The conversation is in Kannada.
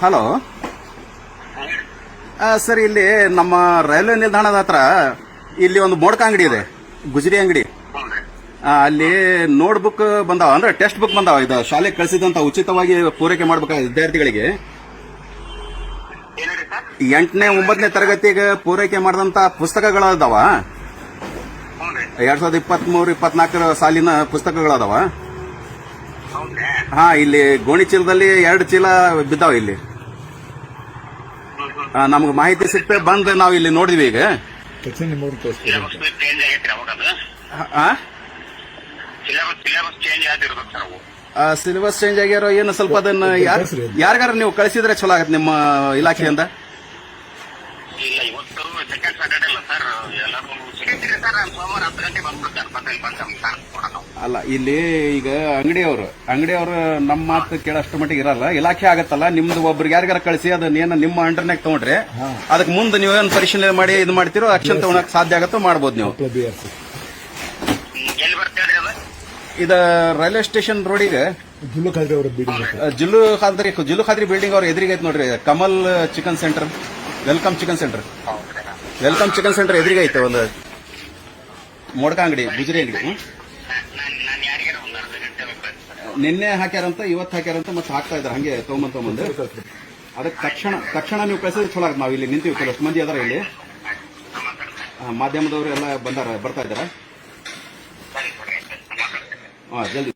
ಹಲೋ ಸರ್, ಇಲ್ಲಿ ನಮ್ಮ ರೈಲ್ವೆ ನಿಲ್ದಾಣದ ಹತ್ರ ಇಲ್ಲಿ ಒಂದು ಮೋಡ್ಕ ಅಂಗಡಿ ಇದೆ, ಗುಜರಿ ಅಂಗಡಿ. ಅಲ್ಲಿ ನೋಟ್ ಬುಕ್ ಬಂದಾವ, ಅಂದ್ರೆ ಟೆಕ್ಸ್ಟ್ ಬುಕ್ ಬಂದಾವ. ಇದು ಶಾಲೆಗೆ ಕಳಿಸಿದಂತ ಉಚಿತವಾಗಿ ಪೂರೈಕೆ ಮಾಡ್ಬೇಕಾದ ವಿದ್ಯಾರ್ಥಿಗಳಿಗೆ 8ನೇ 9ನೇ ತರಗತಿಗೆ ಪೂರೈಕೆ ಮಾಡಿದಂತ ಪುಸ್ತಕಗಳದಾವ. 2023-24 ಸಾಲಿನ ಪುಸ್ತಕಗಳದಾವ. ಹಾ, ಇಲ್ಲಿ ಗೋಣಿ ಚೀಲದಲ್ಲಿ 2 ಚೀಲ ಬಿದ್ದಾವ. ಇಲ್ಲಿ ನಮ್ಗೆ ಮಾಹಿತಿ ಸಿಕ್ತೆ, ಬಂದು ನಾವು ಇಲ್ಲಿ ನೋಡಿದ್ವಿ. ಈಗ ಸಿಲೆಬಸ್ ಚೇಂಜ್ ಆಗ್ಯಾರೋ ಏನು, ಸ್ವಲ್ಪ ಅದನ್ನ ಯಾರಿಗಾರ ನೀವು ಕಳಿಸಿದ್ರೆ ಚಲೋ ಆಗತ್ತೆ ನಿಮ್ಮ ಇಲಾಖೆಯಿಂದ. ಅಲ್ಲ, ಇಲ್ಲಿ ಈಗ ಅಂಗಡಿಯವರು ನಮ್ಮ ಮಾತು ಕೇಳೋಷ್ಟು ಮಟ್ಟಿಗೆ ಇರಲ್ಲ. ಇಲಾಖೆ ಆಗತ್ತಲ್ಲ, ನಿಮ್ದು ಒಬ್ರಿಗೆ ಯಾರಿಗಾರ ಕಳಿಸಿ ಅದನ್ನೇನು ನಿಮ್ಮ ಅಂಡರ್ನಾಗ ತಗೊಂಡ್ರೆ ಅದಕ್ಕೆ ಮುಂದೆ ನೀವೇನು ಪರಿಶೀಲನೆ ಮಾಡಿ ಇದು ಮಾಡ್ತಿರೋ ಆಕ್ಷನ್ ತಗೊಳಕ್ ಸಾಧ್ಯ ಆಗತ್ತೋ ಮಾಡ್ಬೋದು ನೀವು. ಇದು ರೈಲ್ವೆ ಸ್ಟೇಷನ್ ರೋಡಿಗೆ ಜುಲ್ಲು ಖಾದ್ರಿ ಬಿಲ್ಡಿಂಗ್ ಅವ್ರ ಎದುರಿಗೆ ಐತೆ ನೋಡ್ರಿ. Kamal chicken centre, welcome chicken centre ಎದುರಿಗೆ ಐತೆ ಒಂದು ಮೋಡ್ಕ ಅಂಗಡಿ, ಗುಜರಿ ಅಂಗಡಿ. ನಿನ್ನೆ ಹಾಕ್ಯಾರಂತ, ಇವತ್ತು ಹಾಕ್ಯಾರಂತ, ಮತ್ತೆ ಹಾಕ್ತಾ ಇದಾರೆ ಹಂಗೆ ತಗೊಂಬಂದು. ಅದಕ್ಕೆ ತಕ್ಷಣ ನೀವು ಕಳಿಸಿದ್ರೆ ಚಲೋ ಆಗುತ್ತೆ. ನಾವು ಇಲ್ಲಿ ನಿಂತೀವಿ, ಕೆಲವಷ್ಟು ಮಂದಿ ಅದಾರ ಇಲ್ಲಿ, ಮಾಧ್ಯಮದವರು ಎಲ್ಲ ಬರ್ತಾ ಇದಾರೆ. ಜಲ್ದಿ